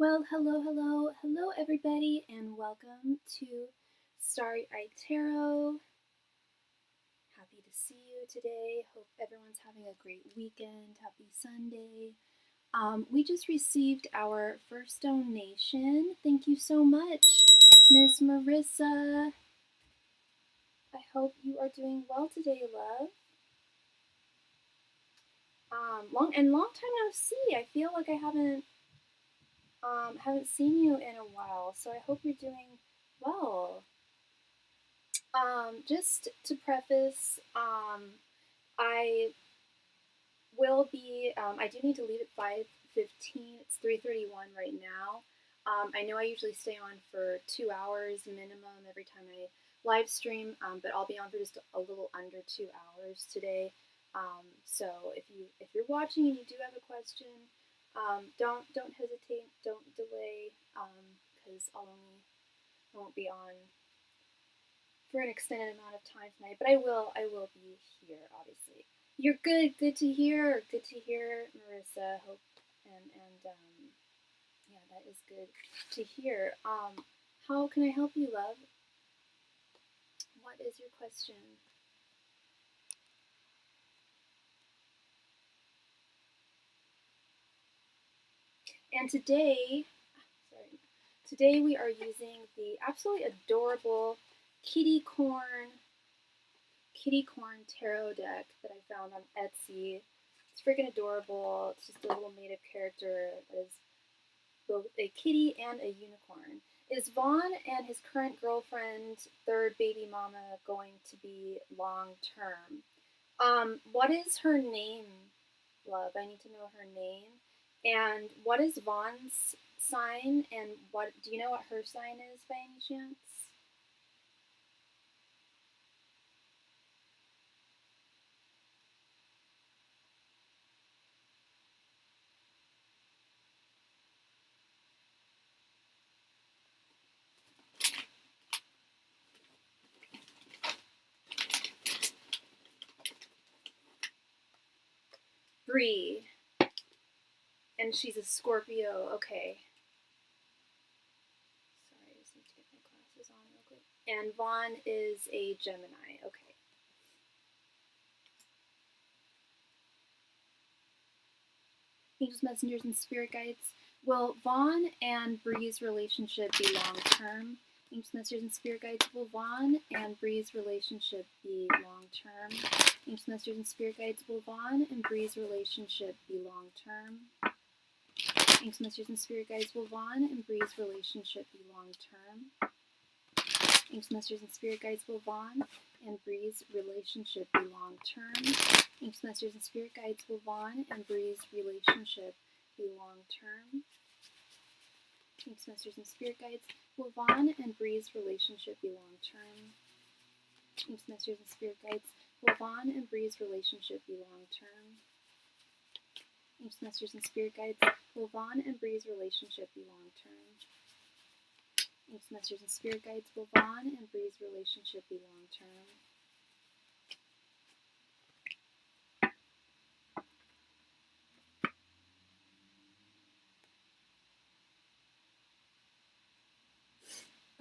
Well, hello everybody, and welcome to Starry Tarot. Happy to see you today. Hope everyone's having a great weekend. Happy Sunday. We just received our first donation. Thank you so much, Miss Marissa. I hope you are doing well today, love. Long time no see. I feel like I haven't seen you in a while, so I hope you're doing well. Just to preface, I will be, I do need to leave at 5:15. It's 3:31 right now. I know I usually stay on for 2 hours minimum every time I live stream, but I'll be on for just a little under 2 hours today. So if you're watching and you do have a question, don't hesitate, don't delay, because I won't be on for an extended amount of time tonight, but I will be here, obviously. You're good to hear, Marissa. Hope and yeah, that is good to hear. How can I help you, love? What is your question? And today we are using the absolutely adorable kitty corn tarot deck that I found on Etsy. It's freaking adorable. It's just a little made-up character that is both a kitty and a unicorn. Is Vaughn and his current girlfriend, third baby mama, going to be long-term? What is her name, love? I need to know her name. And what is Vaughn's sign? And do you know what her sign is by any chance? Bree. And she's a Scorpio. Okay. Sorry, I just need to get my glasses on real quick. And Vaughn is a Gemini. Okay. Angels, messengers, and spirit guides. Will Vaughn and Bree's relationship be long-term? Angels, messengers, and spirit guides. Will Vaughn and Bree's relationship be long-term? Angels, messengers, and spirit guides. Will Vaughn and Bree's relationship be long-term? Angels, messengers, and spirit guides. Will Vaughn and Bree's relationship be long-term? Angels, messengers, and spirit guides. Will Vaughn and Bree's relationship be long-term? Angels, messengers, and spirit guides. Will Vaughn and Bree's relationship be long-term? Angels, messengers, and spirit guides. Will Vaughn and Bree's relationship be long-term? Angels, messengers, and spirit guides. Will Vaughn and Bree's relationship be long-term? Angels, messengers, and spirit guides. Will Vaughn and Bree's relationship be long-term? Angels, messengers, and spirit guides. Will Vaughn and Bree's relationship be long-term?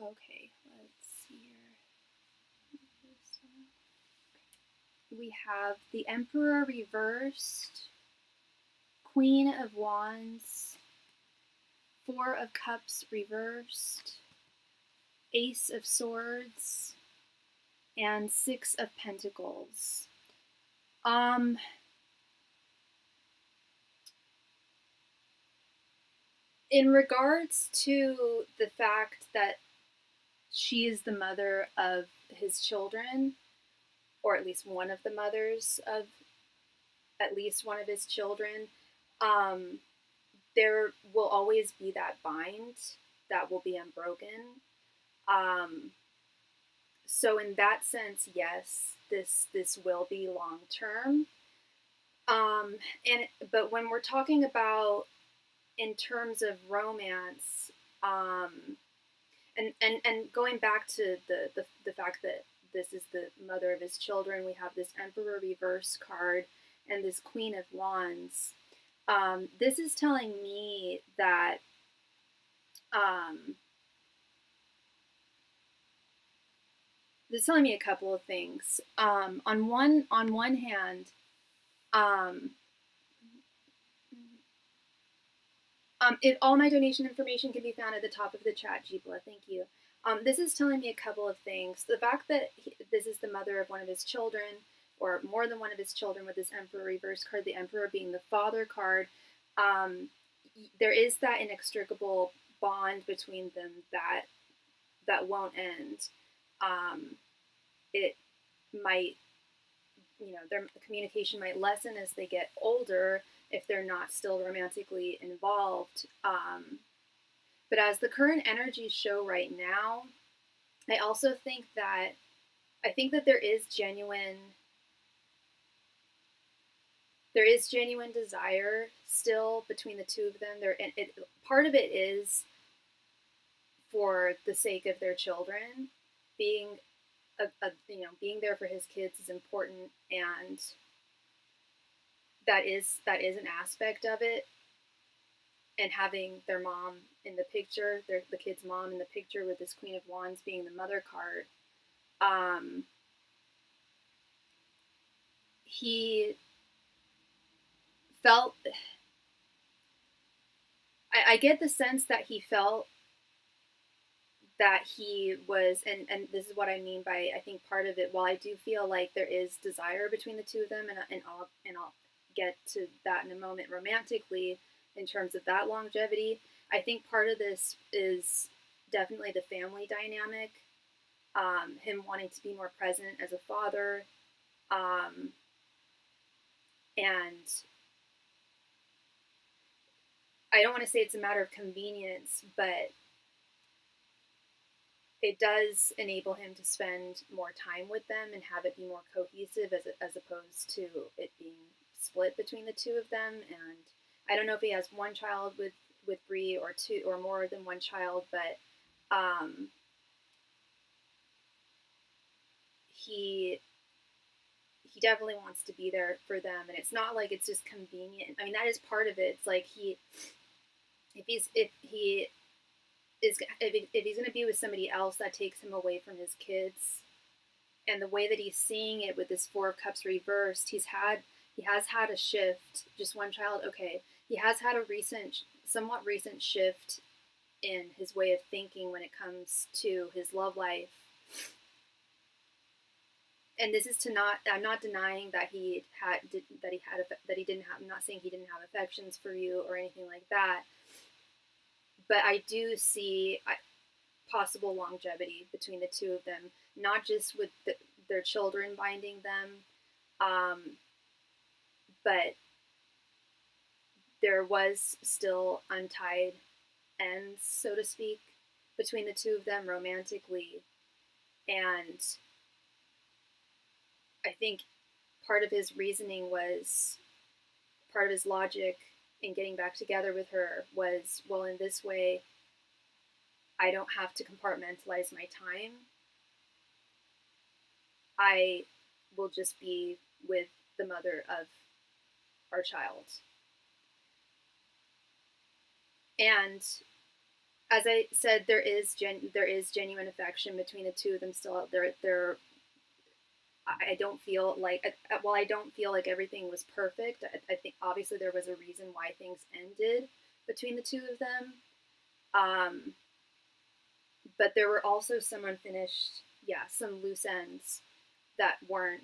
Okay, let's see here. We have the Emperor reversed, Queen of Wands, Four of Cups reversed, Ace of Swords, and Six of Pentacles. In regards to the fact that she is the mother of his children, or at least one of the mothers of at least one of his children, there will always be that bind that will be unbroken. So in that sense, yes, this will be long term. But when we're talking about in terms of romance, and going back to the fact that this is the mother of his children, we have this Emperor reverse card and this Queen of Wands. This is telling me that This is telling me a couple of things. On one hand, um, all my donation information can be found at the top of the chat, Jeepla. Thank you. This is telling me a couple of things. The fact that this is the mother of one of his children, or more than one of his children, with this Emperor reverse card, the Emperor being the father card, there is that inextricable bond between them that won't end. It might, their communication might lessen as they get older if they're not still romantically involved. But as the current energies show right now, I also think that there is genuine desire still between the two of them. Part of it is for the sake of their children. Being being there for his kids is important, and that is an aspect of it. And having their mom in the picture, the kid's mom in the picture with this Queen of Wands being the mother card, he felt, I get the sense that he felt that he was, and this is what I mean by, I think part of it, while I do feel like there is desire between the two of them, and I'll get to that in a moment romantically in terms of that longevity, I think part of this is definitely the family dynamic, him wanting to be more present as a father, and I don't want to say it's a matter of convenience, but it does enable him to spend more time with them and have it be more cohesive as opposed to it being split between the two of them. And I don't know if he has one child with Bree, or two or more than one child, but he definitely wants to be there for them. And it's not like it's just convenient. I mean, that is part of it. It's like if he's going to be with somebody else, that takes him away from his kids. And the way that he's seeing it with this Four of Cups reversed, he has had a shift. Just one child, okay. He has had a somewhat recent shift in his way of thinking when it comes to his love life. And this is I'm not denying that he didn't have, I'm not saying he didn't have affections for you or anything like that. But I do see possible longevity between the two of them, not just with their children binding them, but there was still untied ends, so to speak, between the two of them romantically. And I think part of his reasoning was, part of his logic in getting back together with her was, well, in this way, I don't have to compartmentalize my time. I will just be with the mother of our child. And as I said, there is genuine affection between the two of them still. I don't feel like, well, I don't feel like everything was perfect. I think obviously there was a reason why things ended between the two of them. But there were also some unfinished, some loose ends that weren't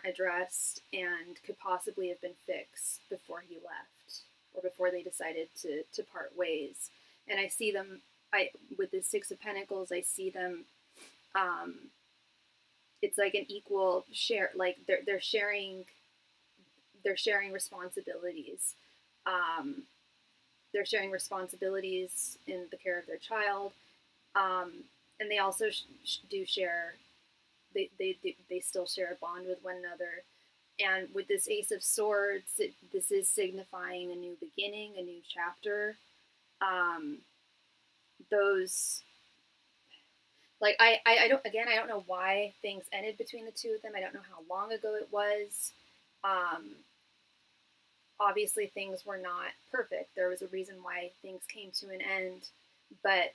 addressed and could possibly have been fixed before he left, or before they decided to part ways. And I see them, with the Six of Pentacles, I see them, it's like an equal share, like they're sharing responsibilities. They're sharing responsibilities in the care of their child, and they also do share. They still share a bond with one another. And with this Ace of Swords, this is signifying a new beginning, a new chapter. I don't know why things ended between the two of them. I don't know how long ago it was. obviously things were not perfect. There was a reason why things came to an end, but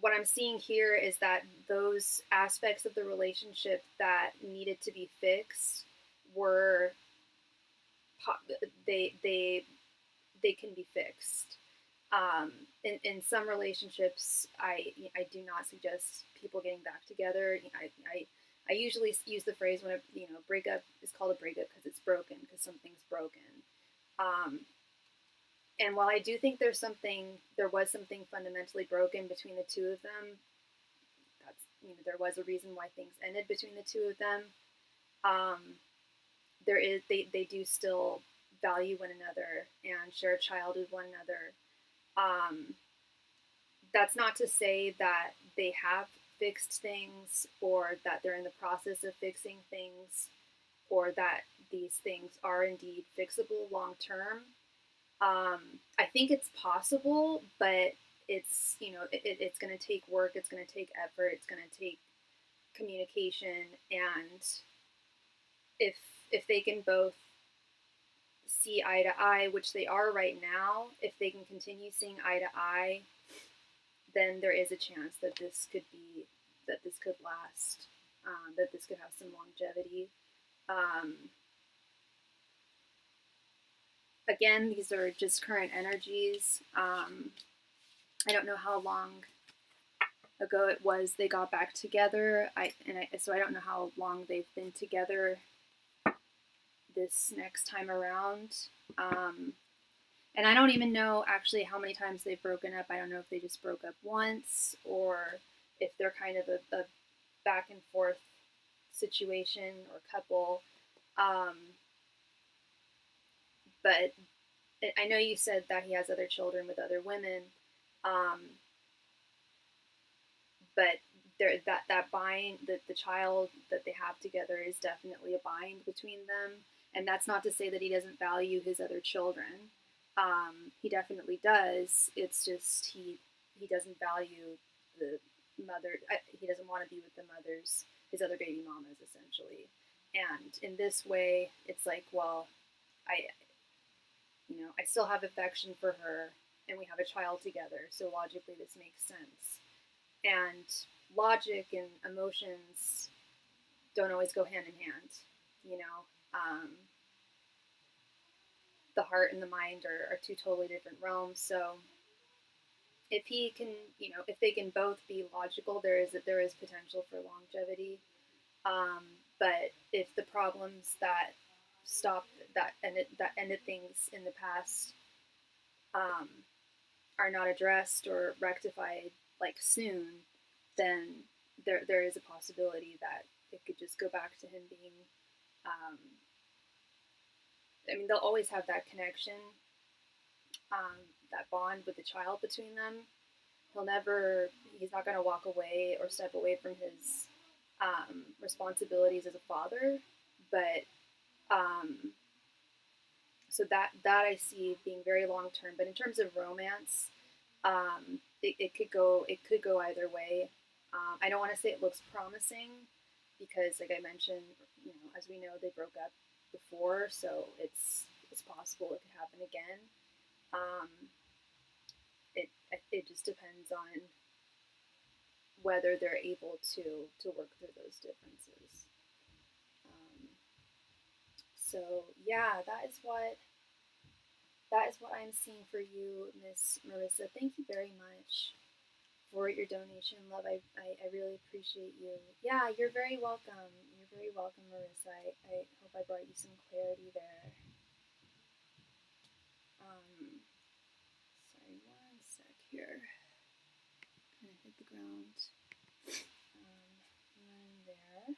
what I'm seeing here is that those aspects of the relationship that needed to be fixed were they can be fixed. In some relationships, I do not suggest people getting back together. I usually use the phrase when breakup is called a breakup because it's broken, because something's broken. And while I do think there was something fundamentally broken between the two of them. There was a reason why things ended between the two of them. They do still value one another and share a child with one another. That's not to say that they have fixed things, or that they're in the process of fixing things, or that these things are indeed fixable long term. I think it's possible, but it's it's going to take work, it's going to take effort, it's going to take communication, and if they can both see eye to eye, which they are right now, if they can continue seeing eye to eye, then there is a chance that this could last, that this could have some longevity. Again, these are just current energies. I don't know how long ago it was they got back together. So I don't know how long they've been together this next time around. And I don't even know actually how many times they've broken up. I don't know if they just broke up once, or if they're kind of a back and forth situation or couple. But I know you said that he has other children with other women, but that bind, the child that they have together is definitely a bind between them. And that's not to say that he doesn't value his other children. He definitely does. It's just he doesn't value the mother. He doesn't want to be with the mothers, his other baby mamas, essentially. And in this way, it's like, well, I still have affection for her, and we have a child together, so logically this makes sense. And logic and emotions don't always go hand in hand, the heart and the mind are two totally different realms. So if he can, if they can both be logical, there is potential for longevity. But if the problems that ended things in the past are not addressed or rectified like soon, then there is a possibility that it could just go back to him being. They'll always have that connection, that bond with the child between them. He's not going to walk away or step away from his responsibilities as a father, but so that I see being very long term. But in terms of romance, it could go either way. I don't want to say it looks promising because, like I mentioned, as we know, they broke up before, so it's possible it could happen again. It just depends on whether they're able to work through those differences. So yeah, that is what I'm seeing for you, Miss Marissa. Thank you very much for your donation, love. I really appreciate you. Yeah, you're very welcome. You're very welcome, Marissa. I hope I brought you some clarity there. Sorry, one sec here. Kind of hit the ground. One there.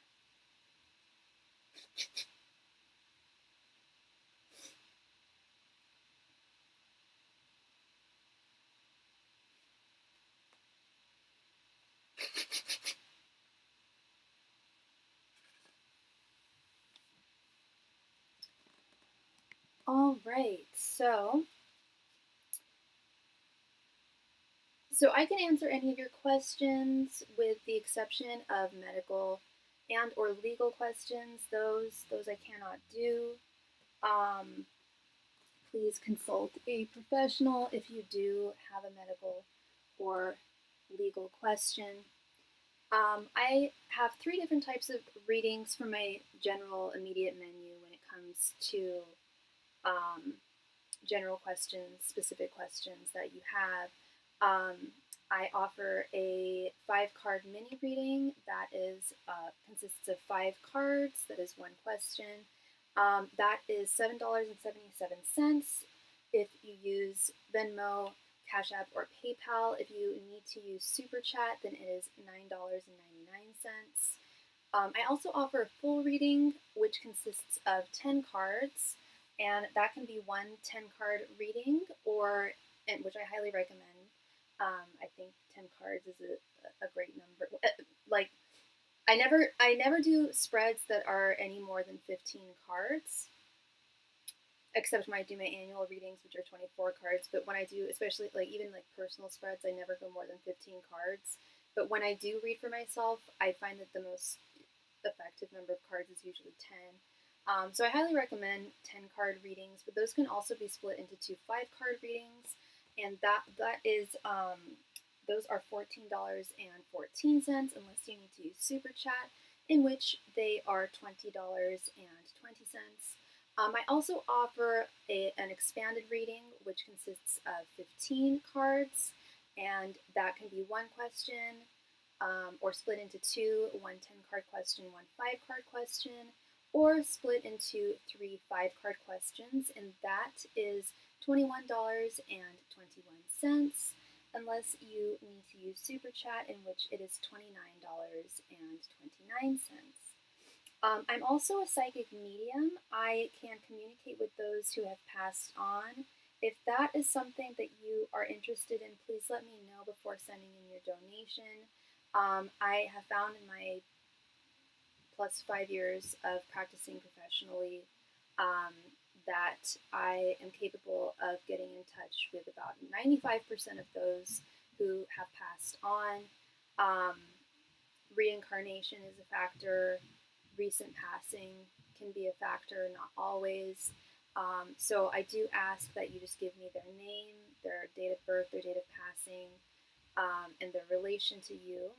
All right, so I can answer any of your questions with the exception of medical and or legal questions, those I cannot do. Please consult a professional if you do have a medical or legal question. I have 3 different types of readings for my general immediate menu when it comes to general questions, specific questions that you have. I offer a 5-card mini reading that is consists of 5 cards. That is 1 question. That is $7.77. If you use Venmo, Cashapp, or PayPal. If you need to use SuperChat, then it is $9.99. I also offer a full reading, which consists of 10 cards, and that can be 1 10-card reading, and which I highly recommend. I think 10 cards is a great number. Like, I never do spreads that are any more than 15 cards, except when I do my annual readings, which are 24 cards. But when I do, especially even personal spreads, I never go more than 15 cards. But when I do read for myself, I find that the most effective number of cards is usually 10. So I highly recommend 10-card readings, but those can also be split into 2 5-card readings, and that is those are $14.14 unless you need to use SuperChat, in which they are $20.20. I also offer an expanded reading, which consists of 15 cards, and that can be 1 question, or split into 2, 1 10-card question, 1 5-card question, or split into 3 5-card questions, and that is $21.21, unless you need to use SuperChat, in which it is $29.29. I'm also a psychic medium. I can communicate with those who have passed on. If that is something that you are interested in, please let me know before sending in your donation. I have found in my plus 5 years of practicing professionally that I am capable of getting in touch with about 95% of those who have passed on. Reincarnation is a factor. Recent passing can be a factor, not always. So I do ask that you just give me their name, their date of birth, their date of passing, and their relation to you,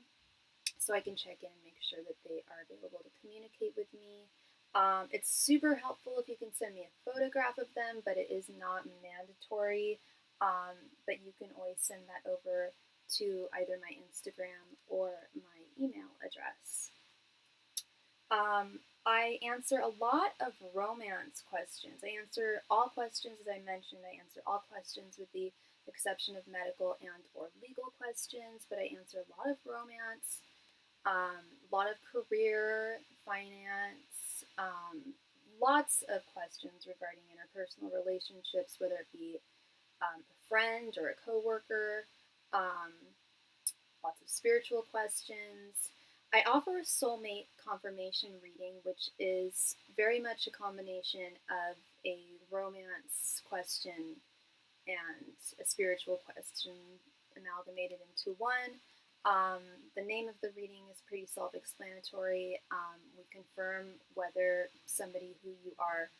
so I can check in and make sure that they are available to communicate with me. It's super helpful if you can send me a photograph of them, but it is not mandatory. But you can always send that over to either my Instagram or my email address. I answer a lot of romance questions. I answer all questions, as I mentioned. I answer all questions with the exception of medical and or legal questions, but I answer a lot of romance, a lot of career, finance, lots of questions regarding interpersonal relationships, whether it be a friend or a coworker, lots of spiritual questions. I offer a soulmate confirmation reading, which is very much a combination of a romance question and a spiritual question amalgamated into one. The name of the reading is pretty self-explanatory. We confirm whether somebody who you are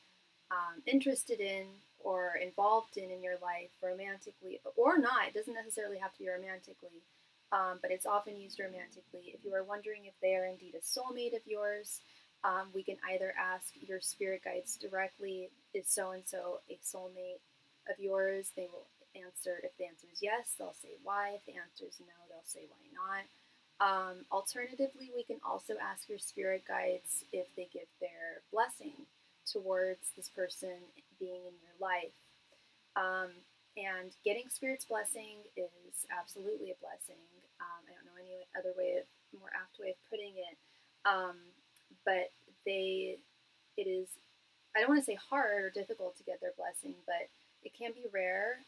interested in or involved in your life romantically or not. It doesn't necessarily have to be romantically, but it's often used romantically. If you are wondering if they are indeed a soulmate of yours, we can either ask your spirit guides directly, is so-and-so a soulmate of yours? They will answer. If the answer is yes, they'll say why. If the answer is no, they'll say why not. Alternatively, we can also ask your spirit guides if they give their blessing towards this person being in your life. And getting Spirit's blessing is absolutely a blessing. I don't know any other way, more apt way of putting it. But it is, I don't want to say hard or difficult to get their blessing, but it can be rare.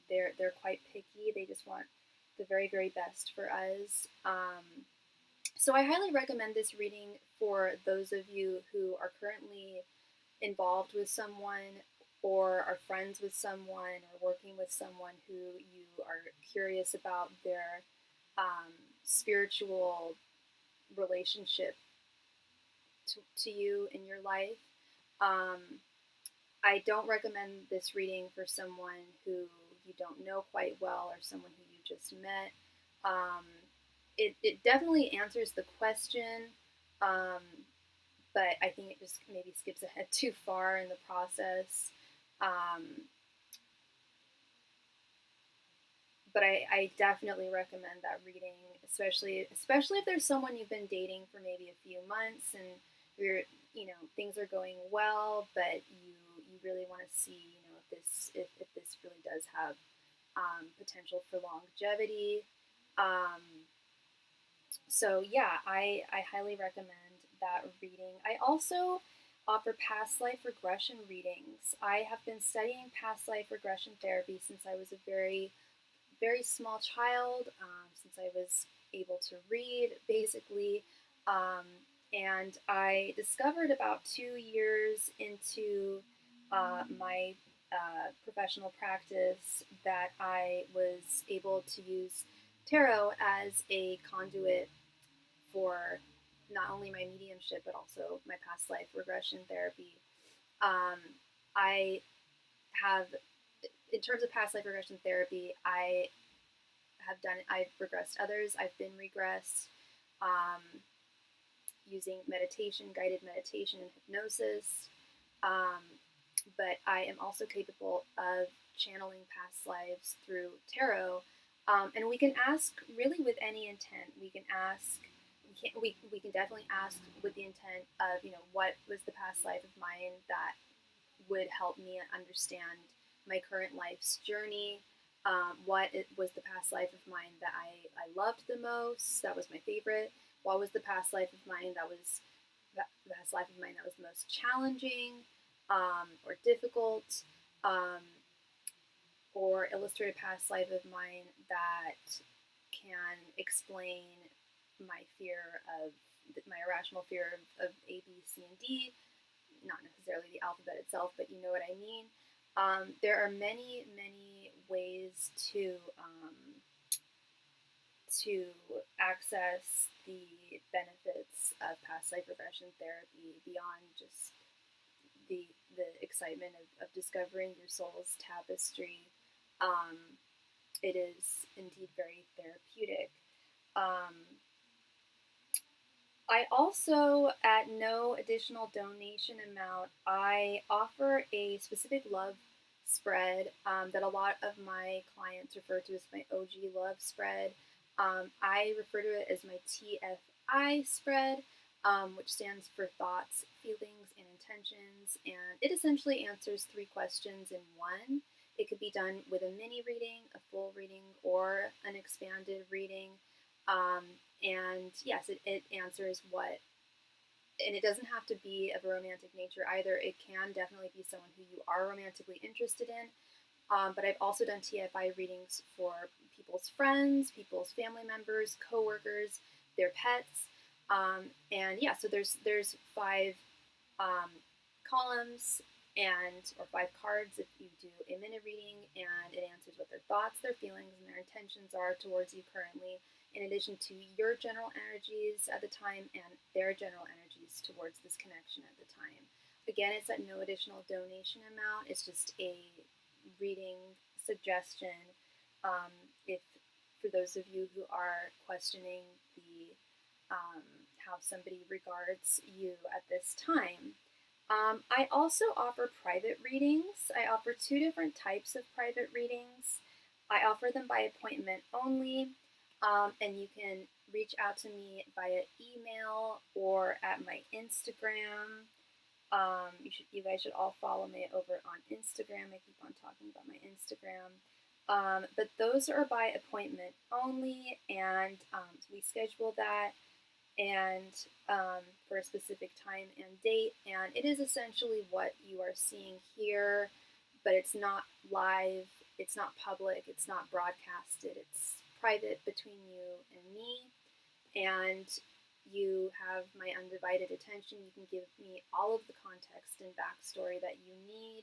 They're quite picky. They just want the very, very best for us. So I highly recommend this reading for those of you who are currently involved with someone or are friends with someone or working with someone who you are curious about their spiritual relationship to you in your life. I don't recommend this reading for someone who you don't know quite well or someone who you just met. It definitely answers the question, but I think it just maybe skips ahead too far in the process. But I definitely recommend that reading, especially if there's someone you've been dating for maybe a few months and you're things are going well, but you really want to see if this really does have potential for longevity. So yeah, I highly recommend that reading. I also offer past life regression readings. I have been studying past life regression therapy since I was a very small child, since I was able to read, basically. And I discovered about 2 years into my professional practice that I was able to use tarot as a conduit for not only my mediumship but also my past life regression therapy. I have, in terms of past life regression therapy, I've regressed others. I've been regressed using meditation, guided meditation, and hypnosis. But I am also capable of channeling past lives through tarot. And we can ask really with any intent. We can definitely ask with the intent of, what was the past life of mine that would help me understand my current life's journey. What was the past life of mine that I loved the most? That was my favorite. What was the past life of mine that was most challenging or difficult? Or illustrated past life of mine that can explain my irrational fear of A, B, C, and D. Not necessarily the alphabet itself, but you know what I mean. There are many, many ways to access the benefits of past life regression therapy beyond just the excitement of discovering your soul's tapestry. It is indeed very therapeutic. I also, at no additional donation amount, I offer a specific love spread that a lot of my clients refer to as my OG love spread. I refer to it as my TFI spread, which stands for thoughts, feelings, and intentions. And it essentially answers 3 questions in one. It could be done with a mini reading, a full reading, or an expanded reading. And yes, it answers and it doesn't have to be of a romantic nature either. It can definitely be someone who you are romantically interested in. But I've also done TFI readings for people's friends, people's family members, coworkers, their pets. And yeah, so there's 5 columns or 5 cards if you do a minute reading, and it answers what their thoughts, their feelings, and their intentions are towards you currently, in addition to your general energies at the time and their general energies towards this connection at the time. Again, it's at no additional donation amount. It's just a reading suggestion. If for those of you who are questioning the how somebody regards you at this time. I also offer private readings. I offer 2 different types of private readings. I offer them by appointment only, and you can reach out to me via email or at my Instagram. You guys should all follow me over on Instagram. I keep on talking about my Instagram. But those are by appointment only, and we schedule that and for a specific time and date. And it is essentially what you are seeing here, but it's not live, it's not public, it's not broadcasted, it's private between you and me. And you have my undivided attention. You can give me all of the context and backstory that you need.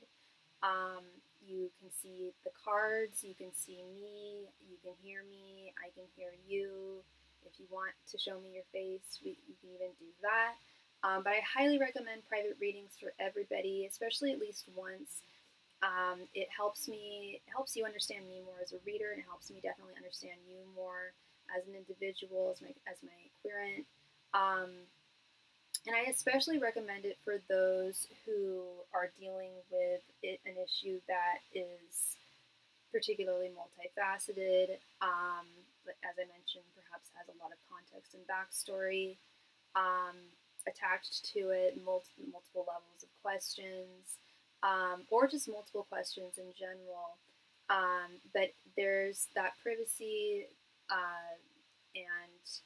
You can see the cards, you can see me, you can hear me, I can hear you. If you want to show me your face, you can even do that. But I highly recommend private readings for everybody, especially at least once. It helps you understand me more as a reader, and it helps me definitely understand you more as an individual, as my querent. And I especially recommend it for those who are dealing with an issue that is particularly multifaceted, but as I mentioned, perhaps has a lot of context and backstory um, attached to it, multiple levels of questions, or just multiple questions in general. But there's that privacy and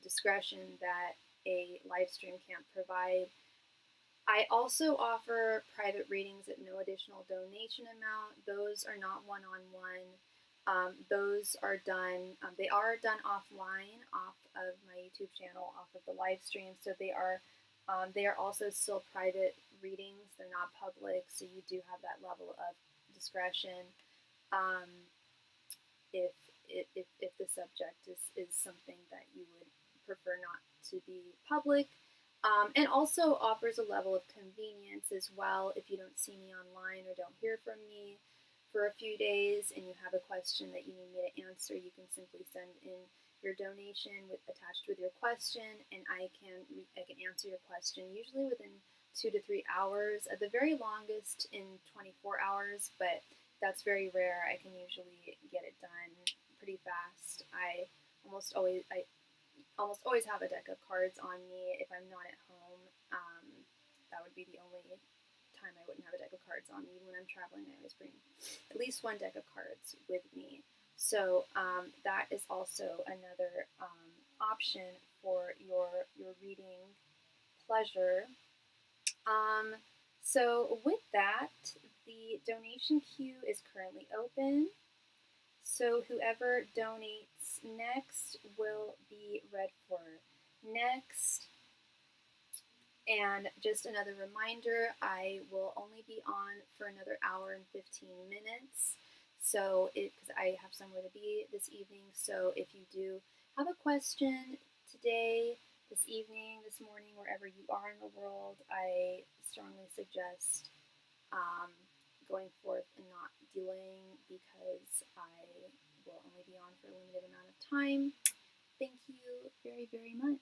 discretion that a live stream can't provide. I also offer private readings at no additional donation amount. Those are not one-on-one. Those are done, they are done offline, off of my YouTube channel, off of the live stream. So they are also still private readings. They're not public, so you do have that level of discretion. Um, if, if the subject is something that you would prefer not to be public. And also offers a level of convenience as well. If you don't see me online or don't hear from me for a few days and you have a question that you need me to answer, you can simply send in your donation attached with your question, and I can answer your question usually within 2 to 3 hours, at the very longest in 24 hours, but that's very rare. I can usually get it done pretty fast. I almost always have a deck of cards on me if I'm not at home. That would be the only time I wouldn't have a deck of cards on me. Even when I'm traveling, I always bring at least one deck of cards with me. So that is also another option for your reading pleasure. So with that, the donation queue is currently open. So whoever donates next will be read for next. And just another reminder, I will only be on for another hour and 15 minutes. So, because I have somewhere to be this evening, so if you do have a question today, this evening, this morning, wherever you are in the world, I strongly suggest going forth and not delaying, because I will only be on for a limited amount of time. Thank you very, very much.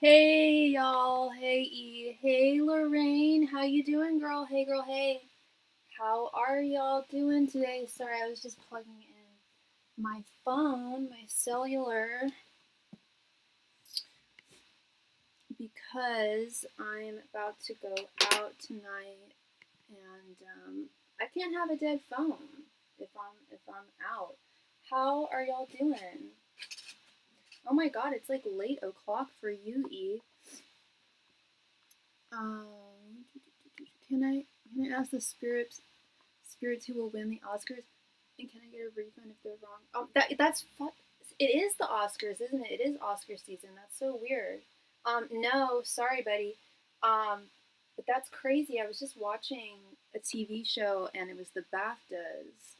Hey y'all, hey E, hey Lorraine, how you doing, girl? Hey girl, hey. How are y'all doing today? Sorry, I was just plugging in my phone, my cellular, because I'm about to go out tonight, and I can't have a dead phone if I'm out. How are y'all doing? Oh my God, it's like late o'clock for you, E. Can I ask the spirits who will win the Oscars, and can I get a refund if they're wrong? That's it is the Oscars, isn't it? It is Oscar season. That's so weird. No, sorry, buddy. But that's crazy. I was just watching a TV show, and it was the BAFTAs,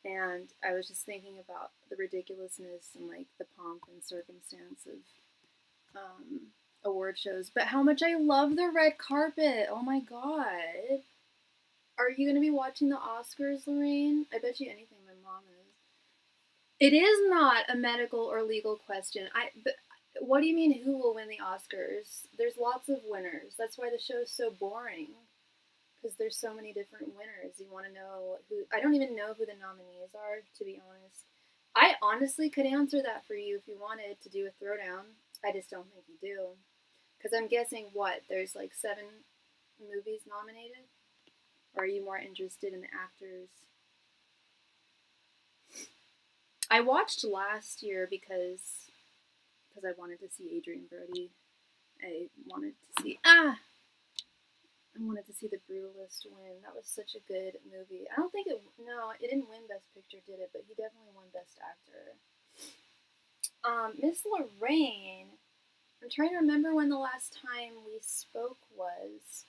and I was just thinking about the ridiculousness and like the pomp and circumstance of award shows, but how much I love the red carpet. Oh my God. Are you going to be watching the Oscars, Lorraine? I bet you anything my mom is. It is not a medical or legal question. But what do you mean who will win the Oscars? There's lots of winners. That's why the show is so boring. Because there's so many different winners. You want to know who. I don't even know who the nominees are, to be honest. I honestly could answer that for you if you wanted to do a throwdown. I just don't think you do. Because I'm guessing there's like 7 movies nominated? Or are you more interested in the actors? I watched last year because I wanted to see Adrian Brody. I wanted to see The Brutalist win. That was such a good movie. I don't think it didn't win Best Picture, did it? But he definitely won Best Actor. Miss Lorraine, I'm trying to remember when the last time we spoke was.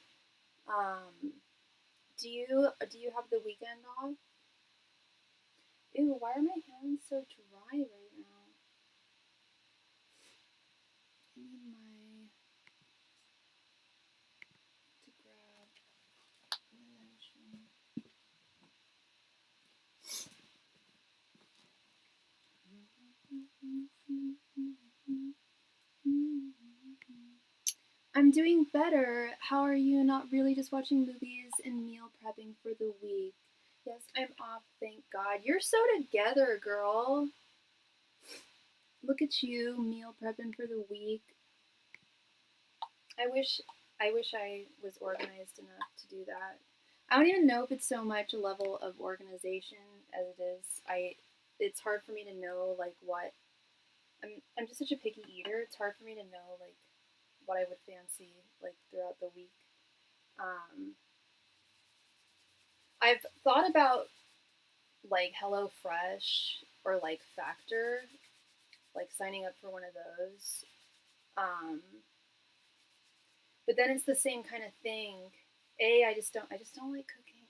Do you have the weekend off? Ew, why are my hands so dry right now? I need to grab my lotion. I'm doing better. How are you? Not really, just watching movies and meal prepping for the week. Yes, I'm off, thank God. You're so together, girl. Look at you, meal prepping for the week. I wish I was organized enough to do that. I don't even know if it's so much a level of organization as it is. It's hard for me to know like what I'm just such a picky eater. It's hard for me to know like what I would fancy like throughout the week. I've thought about like HelloFresh or like Factor, like signing up for one of those. But then it's the same kind of thing. I just don't like cooking.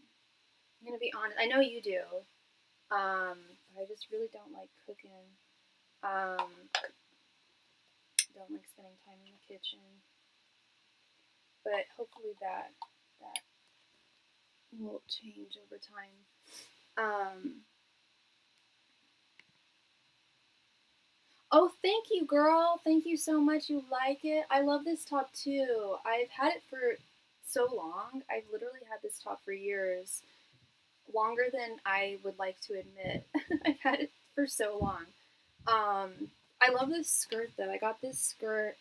I'm gonna be honest. I know you do. But I just really don't like cooking. Don't like spending time in the kitchen. But hopefully that will change over time. Oh, thank you, girl. Thank you so much. You like it? I love this top too. I've had it for so long. I've literally had this top for years. Longer than I would like to admit. I've had it for so long. I love this skirt though. I got this skirt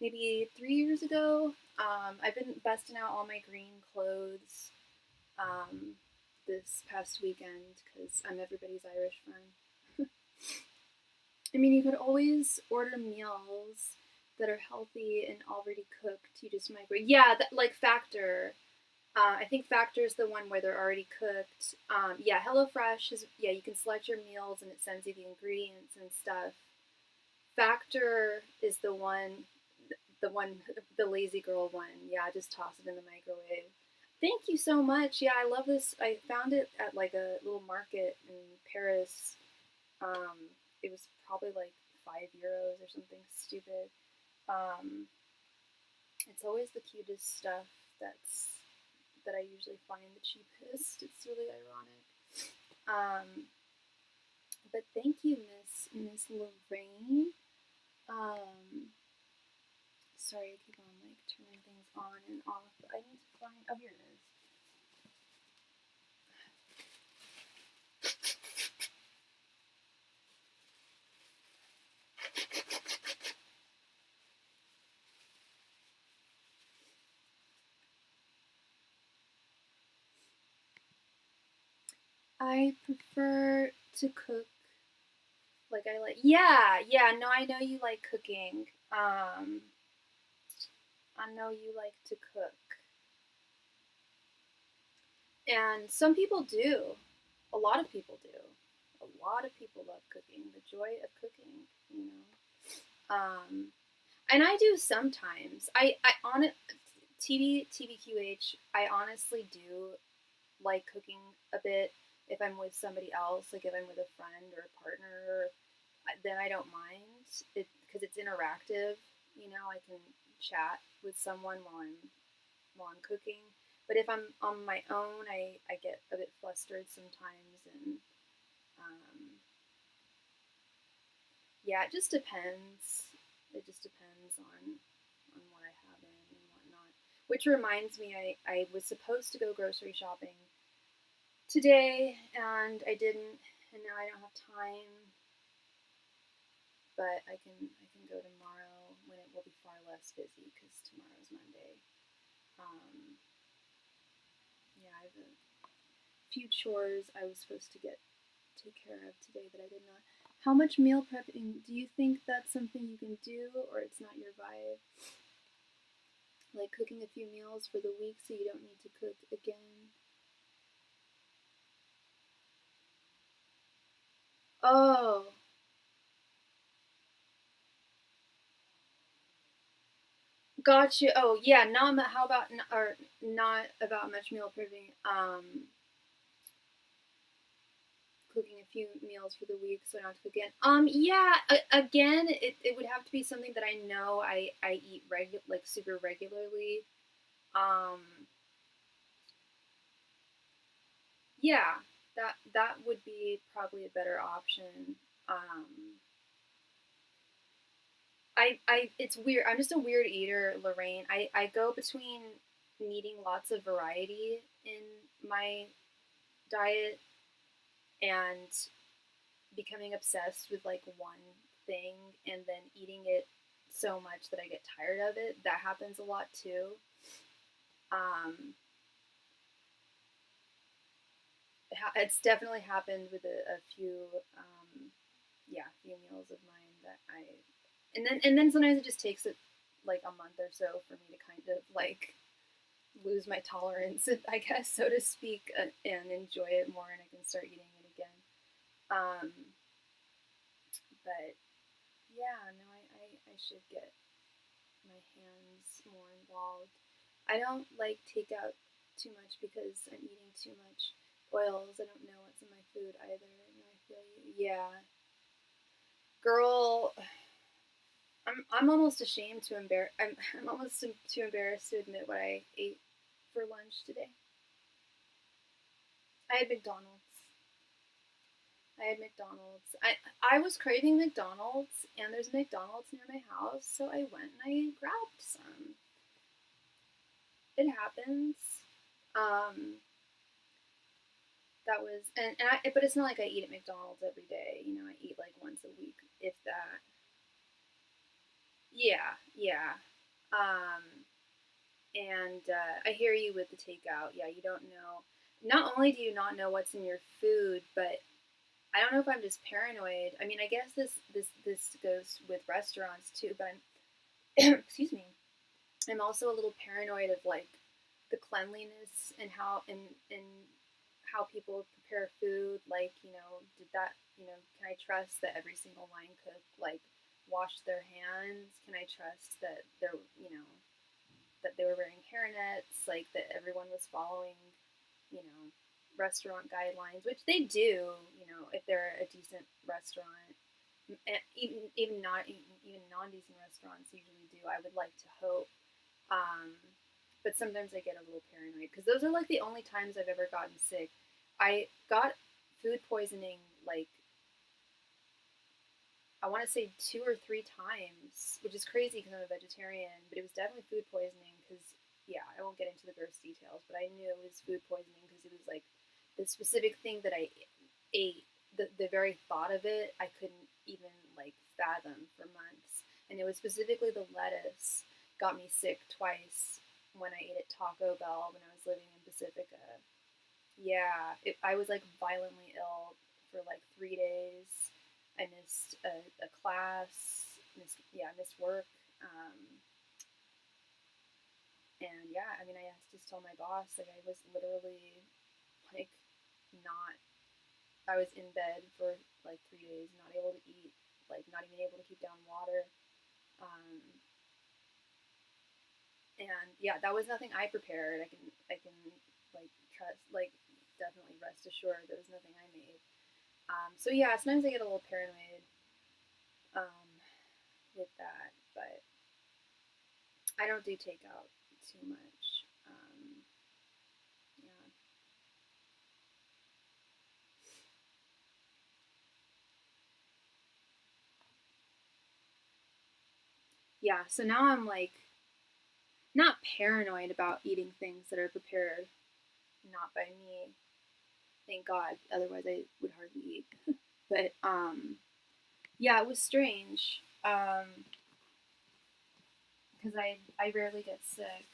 maybe 3 years ago. I've been busting out all my green clothes this past weekend because I'm everybody's Irish friend. I mean, you could always order meals that are healthy and already cooked. You just microwave. Yeah, like Factor. I think Factor is the one where they're already cooked. Yeah, HelloFresh is, yeah, you can select your meals and it sends you the ingredients and stuff. Factor is the lazy girl one. Yeah, just toss it in the microwave. Thank you so much. Yeah, I love this. I found it at like a little market in Paris. It was probably like €5 or something stupid. It's always the cutest stuff that I usually find the cheapest. It's really ironic. But thank you, Miss Lorraine. sorry, I keep on like turning things on and off. I need to find, oh, here it is. I prefer to cook. Like I like, yeah, no, I know you like cooking. I know you like to cook. And some people do. A lot of people do. A lot of people love cooking. The joy of cooking, you know. And I do sometimes. I on it, TBQH. I honestly do like cooking a bit if I'm with somebody else. Like if I'm with a friend or a partner, then I don't mind it because it's interactive. You know, I can chat with someone while I'm cooking. But if I'm on my own, I get a bit flustered sometimes, and yeah, it just depends. It just depends on what I have in and whatnot. Which reminds me, I was supposed to go grocery shopping today, and I didn't, and now I don't have time. But I can go tomorrow when it will be far less busy because tomorrow's Monday. Yeah, I have a few chores I was supposed to take care of today that I did not. How much meal prepping? Do you think that's something you can do, or it's not your vibe? Like cooking a few meals for the week so you don't need to cook again? Oh, got you. Oh, yeah. Not how about or not about much meal prepping. Cooking a few meals for the week so not to cook again. Yeah. Again, it would have to be something that I know I eat like super regularly. Um, yeah, that would be probably a better option. Um, it's weird. I'm just a weird eater, Lorraine. I go between needing lots of variety in my diet and becoming obsessed with like one thing and then eating it so much that I get tired of it. That happens a lot too. Um, it's definitely happened with a few, yeah, few meals of mine that and then sometimes it just takes it like a month or so for me to kind of like lose my tolerance, I guess, so to speak, and enjoy it more, and I can start eating it again. Um, but yeah, no, I should get my hands more involved. I don't like takeout too much because I'm eating too much oils. I don't know what's in my food either. No, I feel you. Yeah, girl, I'm almost ashamed to I'm almost too embarrassed to admit what I ate for lunch today. I had McDonald's. I had McDonald's. I was craving McDonald's, and there's McDonald's near my house, so I went and I grabbed some. It happens. Um, that was but it's not like I eat at McDonald's every day. You know, I eat like once a week, if that. Yeah, yeah. Um, and I hear you with the takeout. Yeah, you don't know. Not only do you not know what's in your food, but I don't know if I'm just paranoid. I mean, I guess this goes with restaurants too. But I'm excuse me. I'm also a little paranoid of like the cleanliness and how people prepare food. Like, you know, did that, you know, can I trust that every single line cook like washed their hands? Can I trust that they're, you know, that they were wearing hairnets, like that everyone was following, you know, restaurant guidelines, which they do, you know, if they're a decent restaurant. Even not even non-decent restaurants usually do. I would like to hope, um, but sometimes I get a little paranoid because those are like the only times I've ever gotten sick. I got food poisoning like I want to say 2 or 3 times, which is crazy because I'm a vegetarian, but it was definitely food poisoning because, yeah, I won't get into the gross details, but I knew it was food poisoning because it was like the specific thing that I ate, the very thought of it, I couldn't even like fathom for months. And it was specifically the lettuce got me sick twice when I ate at Taco Bell when I was living in Pacifica. Yeah, I was like violently ill for like 3 days. I missed a class. Missed work. Um, and yeah, I mean, I had to just tell my boss like I was literally like not. I was in bed for like 3 days, not able to eat, like not even able to keep down water. Um, and yeah, that was nothing I prepared. I can like trust like definitely rest assured that was nothing I made. So yeah, sometimes I get a little paranoid um, with that, but I don't do takeout too much. Yeah. Yeah, so now I'm like not paranoid about eating things that are prepared not by me. Thank God, otherwise I would hardly eat. But yeah, it was strange. Because I rarely get sick.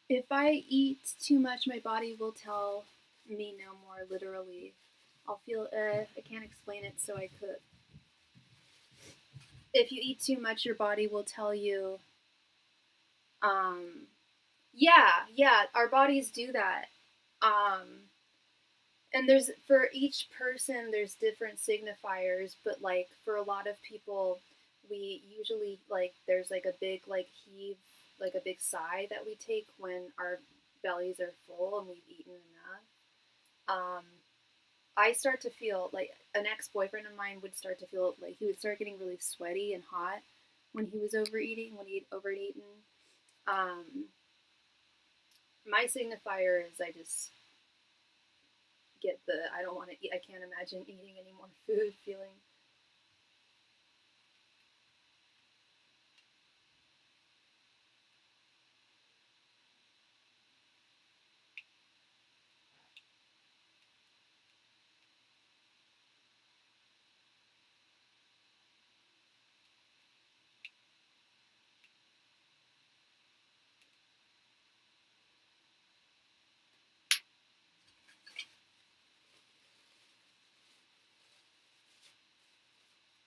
If I eat too much, my body will tell me no more, literally. I'll feel, I can't explain it, so I could. If you eat too much, your body will tell you, um, yeah, our bodies do that. Um, and there's, for each person, there's different signifiers, but like for a lot of people, we usually, like, there's like a big, like, heave, like a big sigh that we take when our bellies are full and we've eaten enough. I start to feel like an ex-boyfriend of mine would start to feel like he would start getting really sweaty and hot when he was overeating, when he'd overeaten. Um, my signifier is I just get the I don't want to eat. I can't imagine eating any more food feeling.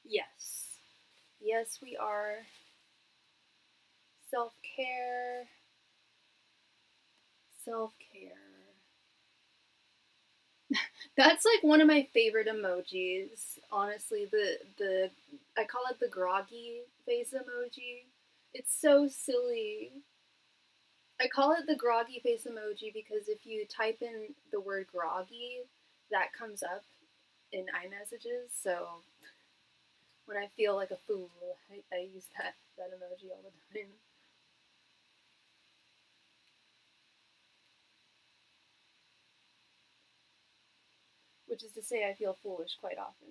Yes. Yes, we are. Self care. Self care. That's like one of my favorite emojis. Honestly, the I call it the groggy face emoji. It's so silly. I call it the groggy face emoji because if you type in the word groggy, that comes up in iMessages. So when I feel like a fool, I use that emoji all the time. which is to say I feel foolish quite often.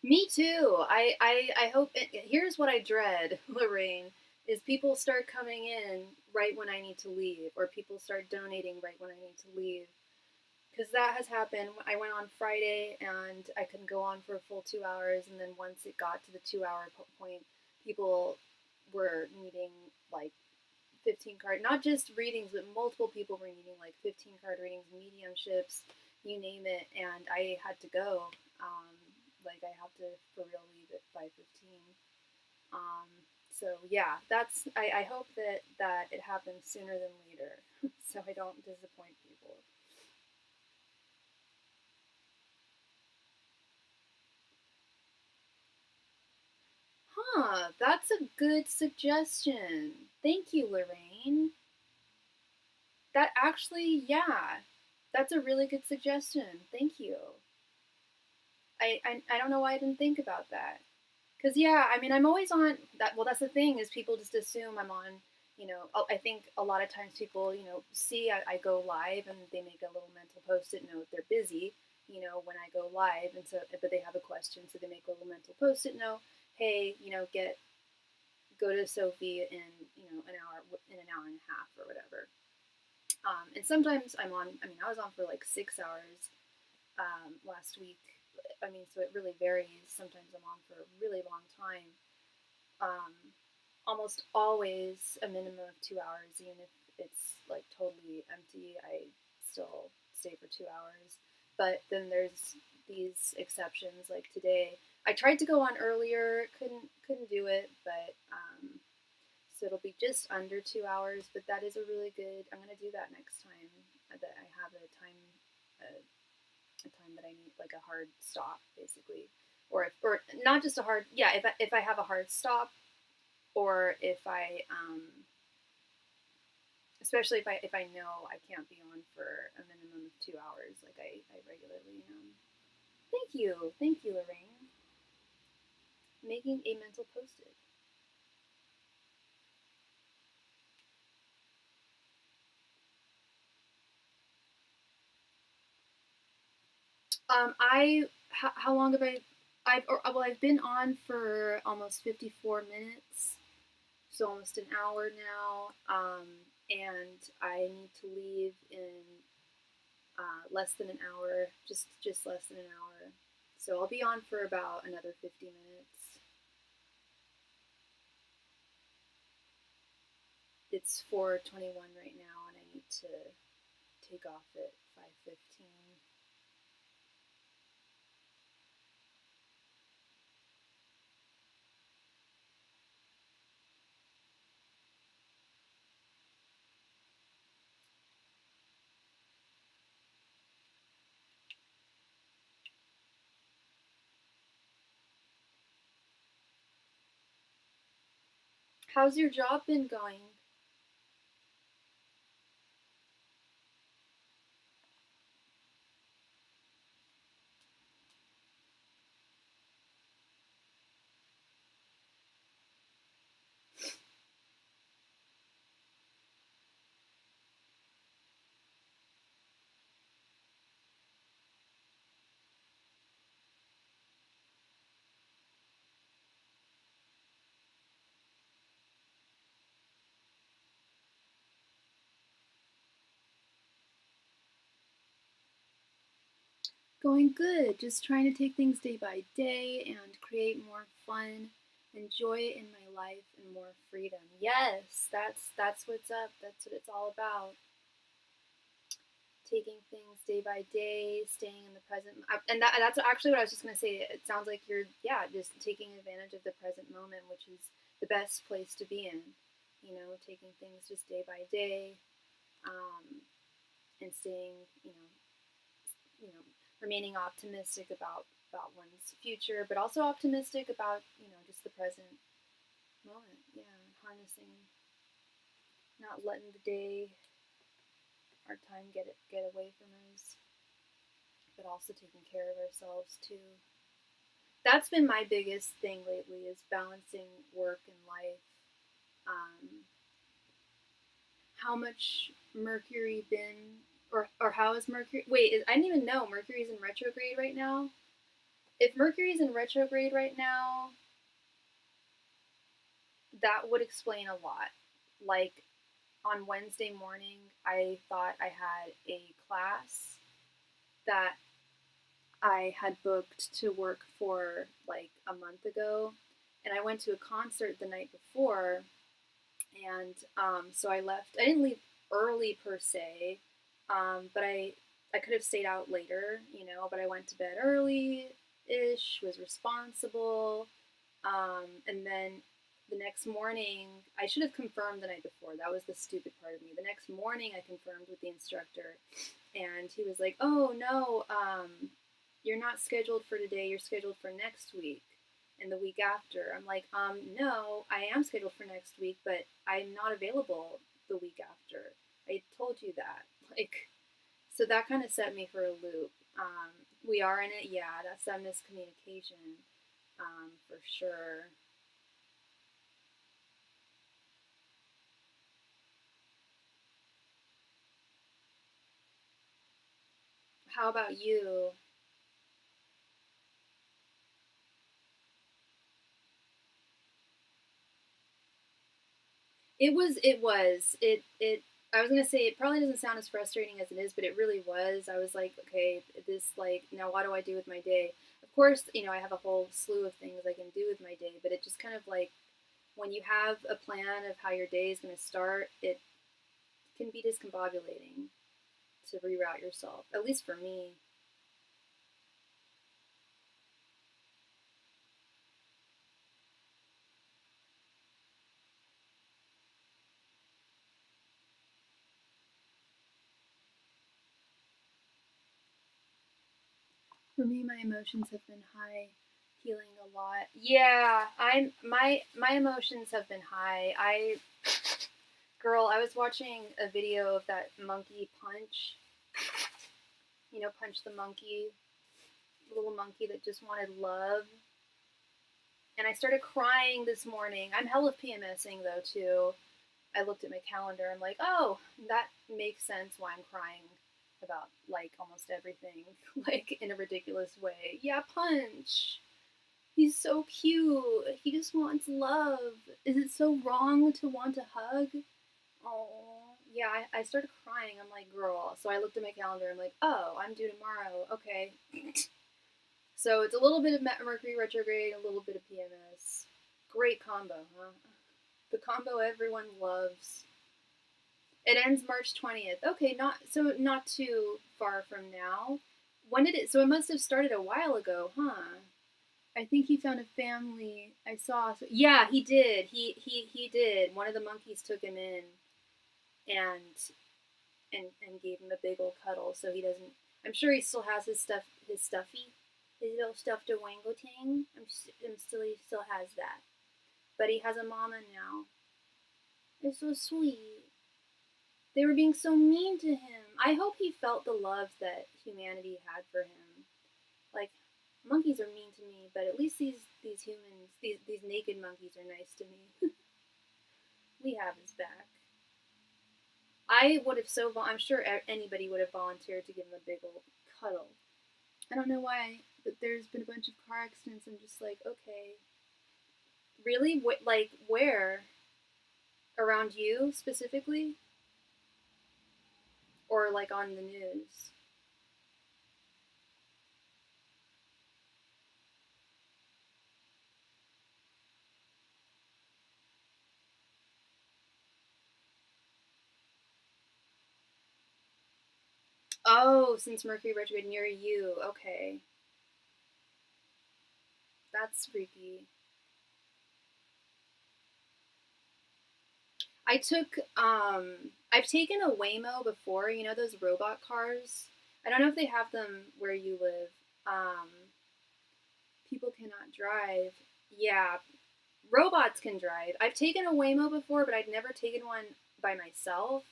Me too. I hope. Here's what I dread, Lorraine, is people start coming in right when I need to leave, or people start donating right when I need to leave. Because that has happened. I went on Friday and I couldn't go on for a full 2 hours, and then once it got to the 2 hour point, people were needing like 15 card, not just readings, but multiple people were needing like 15 card readings, mediumships, you name it, and I had to go. Like I have to for real leave at 5:15. Um, so yeah, that's I hope that it happens sooner than later, so I don't disappoint people. Huh, that's a good suggestion. Thank you, Lorraine. That actually, yeah, that's a really good suggestion. Thank you. I don't know why I didn't think about that. Cause yeah, I mean, I'm always on that. Well, that's the thing is people just assume I'm on. I think a lot of times people, see I go live and they make a little mental post-it note. They're busy, when I go live, and so but they have a question, so they make a little mental post-it note. Hey, get go to Sophie in an hour and a half or whatever. And sometimes I'm on. I mean, I was on for like 6 hours last week. I mean, so it really varies. Sometimes I'm on for a really long time. Um, Almost always a minimum of 2 hours, even if it's like totally empty. I still stay for 2 hours. But then there's these exceptions, like today. I tried to go on earlier, couldn't do it, but so it'll be just under 2 hours. But that is a really good. I'm gonna do that next time that I have a time that I need like a hard stop, basically, or not just a hard. Yeah, if I have a hard stop, or if I especially if I know I can't be on for a minimum of 2 hours, like I regularly am. Thank you, Lorraine. Making a mental post-it. How long have I've been on for almost 54 minutes, so almost an hour now. And I need to leave in less than an hour, just less than an hour. So I'll be on for about another 50 minutes. It's 4:21 right now, and I need to take off at 5:15. How's your job been going? Going good. Just trying to take things day by day and create more fun and joy in my life and more freedom. Yes, that's what's up. That's what it's all about. Taking things day by day, staying in the present, and that's actually what I was just gonna say. It sounds like you're, yeah, just taking advantage of the present moment, which is the best place to be in. Taking things just day by day, um, and staying, remaining optimistic about one's future, but also optimistic about, just the present moment. Yeah, harnessing, not letting the day, our time get away from us, but also taking care of ourselves too. That's been my biggest thing lately, is balancing work and life. How much Mercury been, or how is Mercury? Wait, I didn't even know Mercury's in retrograde right now. If Mercury's in retrograde right now, that would explain a lot. Like, on Wednesday morning, I thought I had a class that I had booked to work for like a month ago, and I went to a concert the night before, and so I left. I didn't leave early per se, but I could have stayed out later, But I went to bed early-ish, was responsible, and then the next morning, I should have confirmed the night before. That was the stupid part of me. The next morning, I confirmed with the instructor, and he was like, "Oh no, you're not scheduled for today. You're scheduled for next week and the week after." I'm like, no, I am scheduled for next week, but I'm not available the week after. I told you that. So that kind of set me for a loop. We are in it, yeah. That's that miscommunication, for sure. How about you? I was gonna say, it probably doesn't sound as frustrating as it is, but it really was. I was like, okay, this, like, now what do I do with my day? Of course, I have a whole slew of things I can do with my day, but it just kind of like, when you have a plan of how your day is gonna start, it can be discombobulating to reroute yourself, at least for me. For me, my emotions have been high, healing a lot. Yeah, my emotions have been high. Girl, I was watching a video of that monkey Punch. Punch the monkey, little monkey that just wanted love. And I started crying this morning. I'm hell of PMSing though too. I looked at my calendar. I'm like, oh, that makes sense why I'm crying about like almost everything, like in a ridiculous way. Yeah, Punch. He's so cute. He just wants love. Is it so wrong to want a hug? Oh, yeah, I started crying. I'm like, girl. So I looked at my calendar. I'm like, oh, I'm due tomorrow. Okay. So it's a little bit of Mercury retrograde, a little bit of PMS. Great combo, huh? The combo everyone loves. It ends March 20th. Okay, not too far from now. When did it? So it must have started a while ago, huh? I think he found a family. I saw. So, yeah, he did. He did. One of the monkeys took him in, and and gave him a big old cuddle. So he doesn't. I'm sure he still has his stuffy, his little stuffed orangutan. He still has that. But he has a mama now. It's so sweet. They were being so mean to him. I hope he felt the love that humanity had for him. Like, monkeys are mean to me, but at least these humans, these naked monkeys are nice to me. We have his back. I would have I'm sure anybody would have volunteered to give him a big old cuddle. I don't know why, but there's been a bunch of car accidents. I'm just like, okay, really? Like where? Around you specifically, or like on the news? Oh, since Mercury retrograde near you. Okay, that's freaky. I took I've taken a Waymo before, those robot cars. I don't know if they have them where you live. People cannot drive. Yeah, robots can drive. I've taken a Waymo before, but I'd never taken one by myself,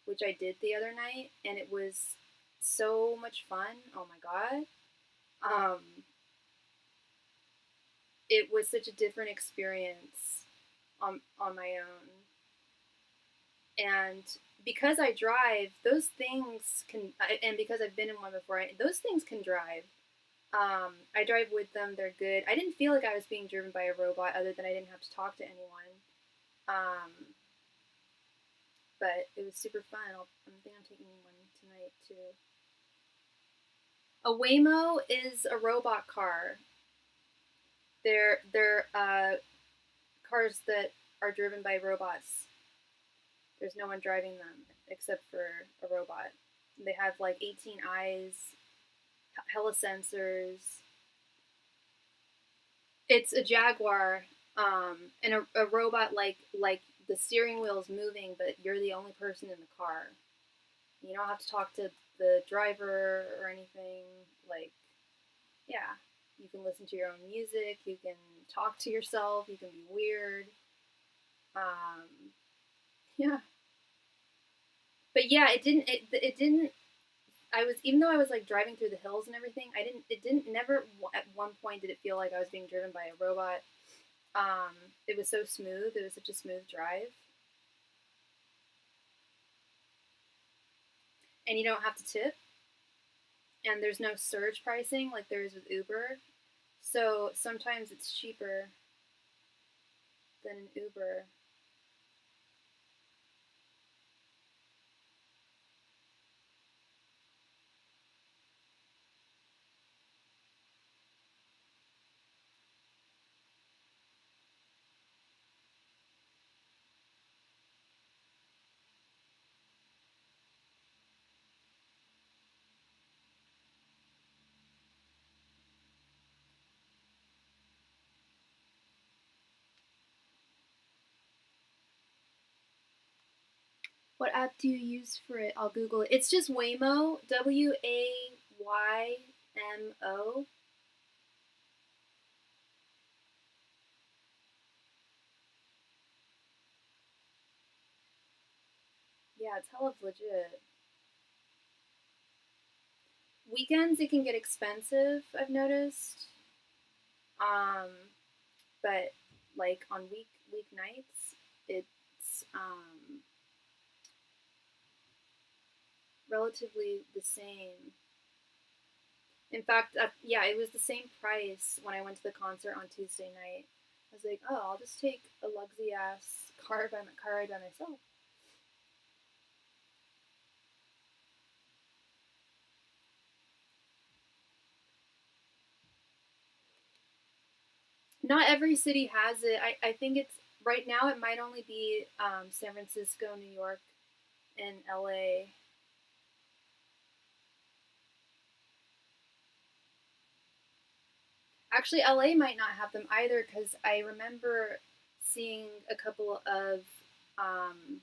which I did the other night, and it was so much fun. Oh my god. Um, it was such a different experience on my own. And because I drive, those things can, and because I've been in one before, those things can drive. I drive with them. They're good. I didn't feel like I was being driven by a robot, other than I didn't have to talk to anyone. Um, but it was super fun. I think I'm taking one tonight too. A Waymo is a robot car. They're cars that are driven by robots. There's no one driving them except for a robot. They have like 18 eyes, hella sensors. It's a Jaguar, and a robot like the steering wheel's moving, but you're the only person in the car. You don't have to talk to the driver or anything. Like, yeah, you can listen to your own music. You can talk to yourself. You can be weird. Yeah, but yeah, it didn't. I was, even though I was like driving through the hills and everything, it didn't never at one point did it feel like I was being driven by a robot. It was so smooth. It was such a smooth drive. And you don't have to tip. And there's no surge pricing like there is with Uber. So sometimes it's cheaper than an Uber. What app do you use for it? I'll Google it. It's just Waymo, Waymo. Yeah, it's hella legit. Weekends it can get expensive, I've noticed. Um, but like on weeknights, it's relatively the same. In fact, yeah, it was the same price when I went to the concert on Tuesday night. I was like, oh, I'll just take a luxy ass car ride by myself. Not every city has it. I think it's right now. It might only be San Francisco, New York, and LA. Actually, LA might not have them either because I remember seeing a couple of um,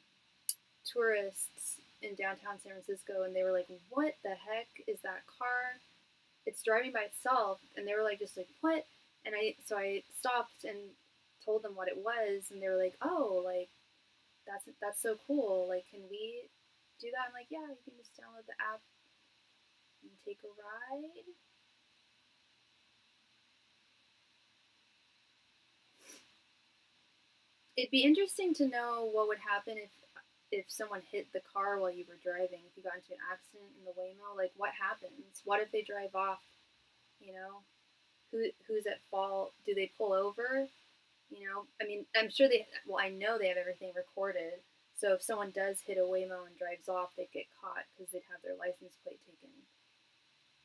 tourists in downtown San Francisco, and they were like, "What the heck is that car? It's driving by itself." And they were like, just like, "What?" And I stopped and told them what it was, and they were like, "Oh, like that's so cool. Like, can we do that?" I'm like, "Yeah, you can just download the app and take a ride." It'd be interesting to know what would happen if someone hit the car while you were driving. If you got into an accident in the Waymo, like what happens? What if they drive off? You know, who's at fault? Do they pull over? You know, I mean, I'm sure they. Well, I know they have everything recorded. So if someone does hit a Waymo and drives off, they'd get caught because they'd have their license plate taken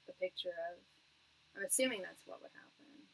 a picture of. I'm assuming that's what would happen.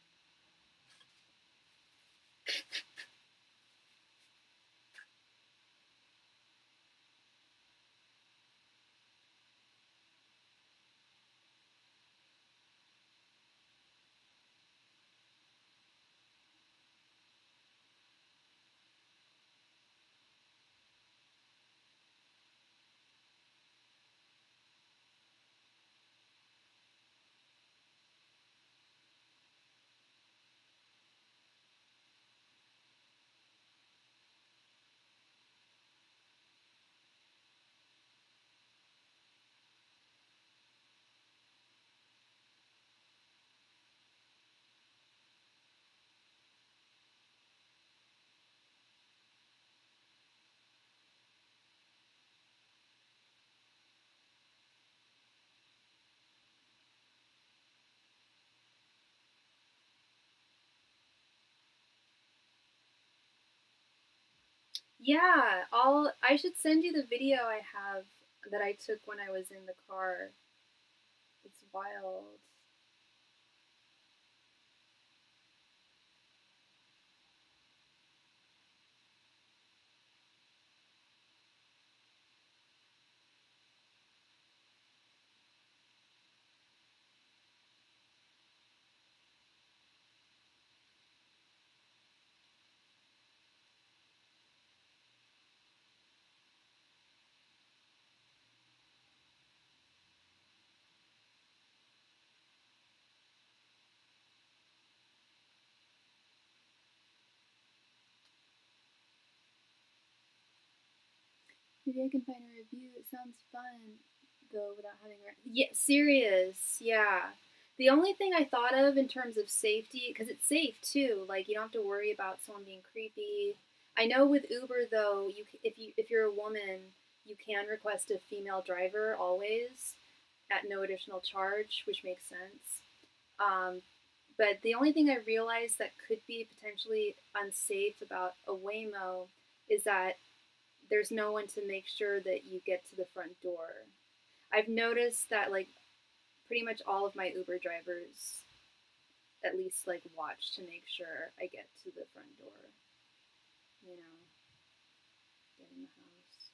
Yeah, I should send you the video I have that I took when I was in the car. It's wild. Maybe I can find a review. It sounds fun, though, without having a. Yeah, serious. Yeah. The only thing I thought of in terms of safety, because it's safe too. Like you don't have to worry about someone being creepy. I know with Uber though, if you're a woman, you can request a female driver always at no additional charge, which makes sense. Um, but the only thing I realized that could be potentially unsafe about a Waymo is that there's no one to make sure that you get to the front door. I've noticed that like pretty much all of my Uber drivers at least like watch to make sure I get to the front door. You know, get in the house.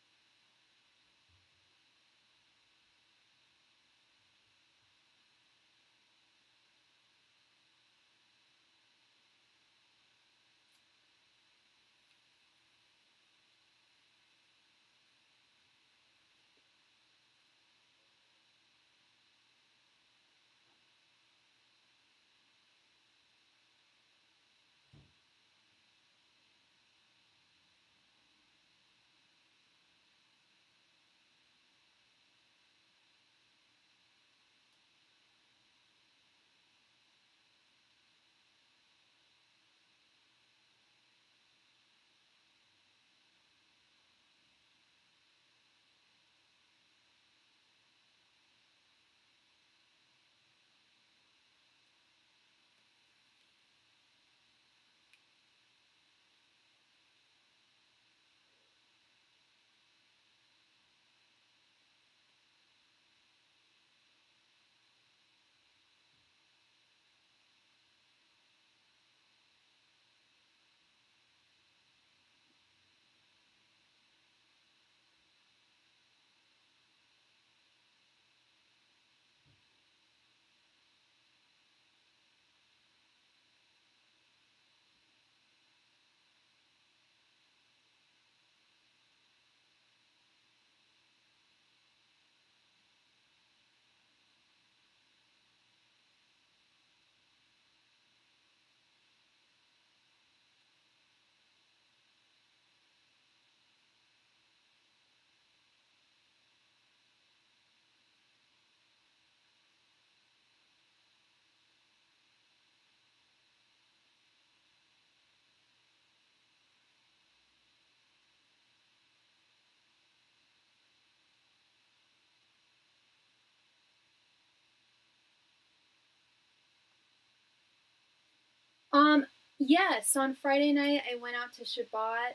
Um, yes, on Friday night I went out to Shabbat.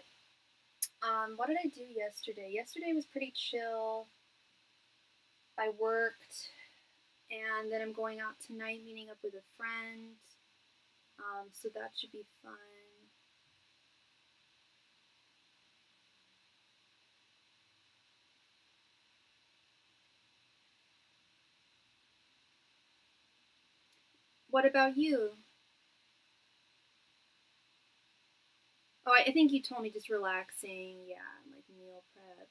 What did I do yesterday? Yesterday was pretty chill. I worked, and then I'm going out tonight, meeting up with a friend. So that should be fun. What about you? Oh, I think you told me just relaxing. Yeah, like meal prep.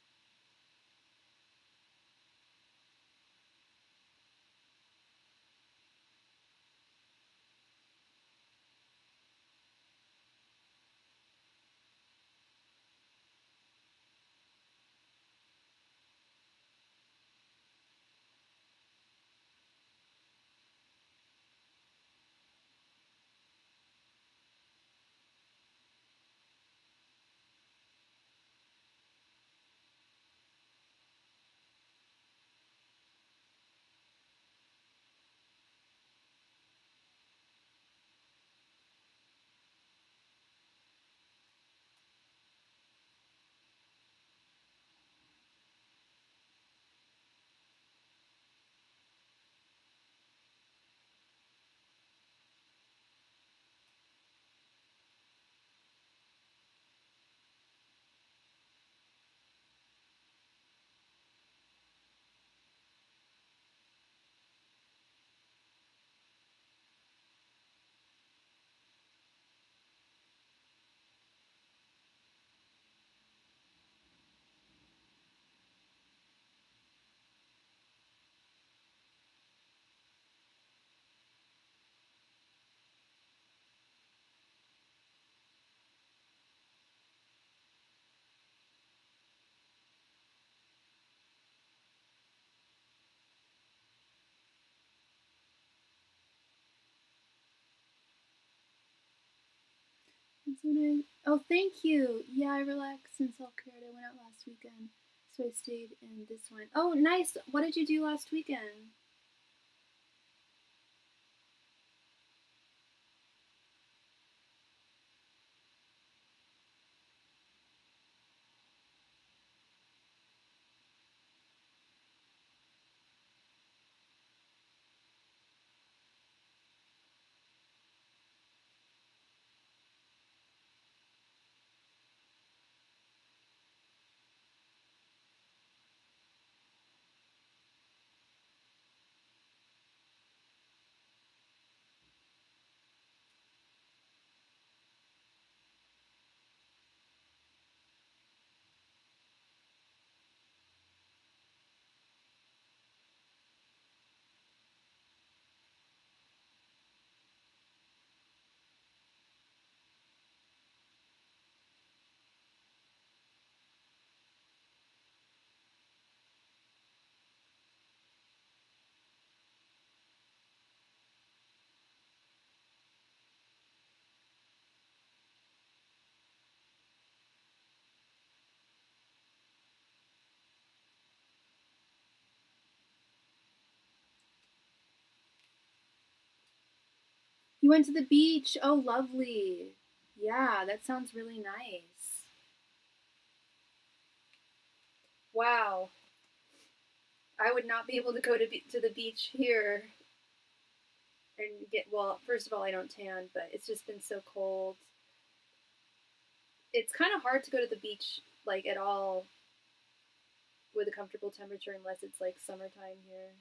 It's so nice. Oh, thank you. Yeah, I relaxed and self-cared. I went out last weekend, so I stayed in this one. Oh, nice. What did you do last weekend? You went to the beach. Oh, lovely. Yeah, that sounds really nice. Wow. I would not be able to go to the beach here and get, well, first of all, I don't tan, but it's just been so cold. It's kind of hard to go to the beach like at all with a comfortable temperature unless it's like summertime here.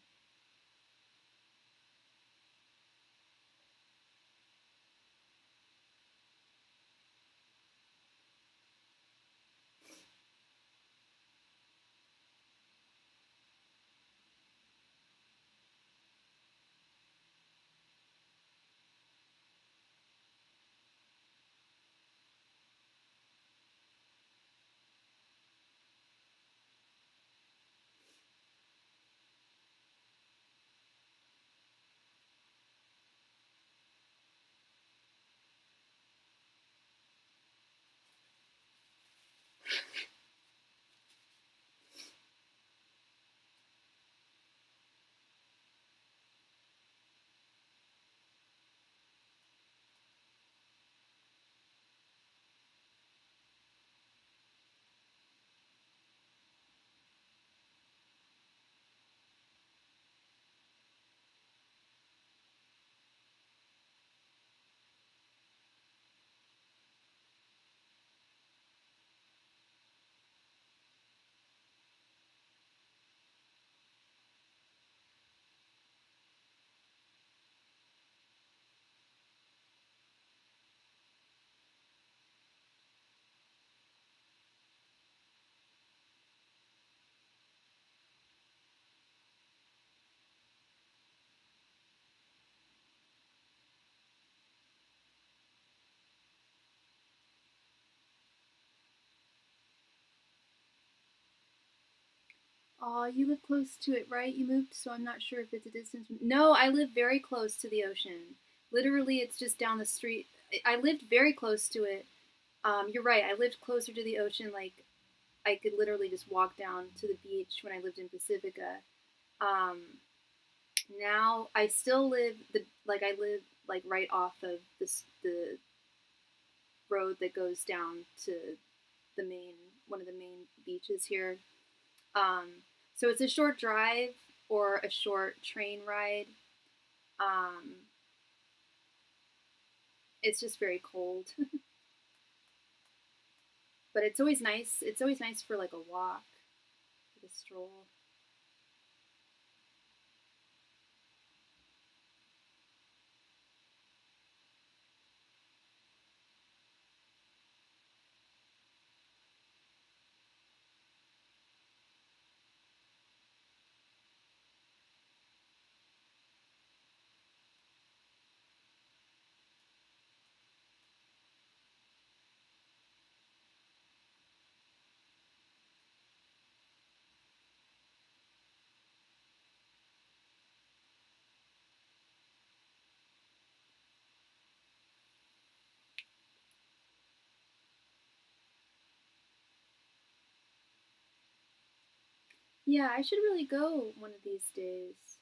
Oh, you live close to it, right? You moved, so I'm not sure if it's a distance. No, I live very close to the ocean. Literally, it's just down the street. I lived very close to it. You're right. I lived closer to the ocean. Like I could literally just walk down to the beach when I lived in Pacifica. Um, Now I still live I live like right off of the road that goes down to the main one of the main beaches here. Um, so it's a short drive or a short train ride. Um, it's just very cold, but it's always nice. It's always nice for like a walk, like a stroll. Yeah, I should really go one of these days.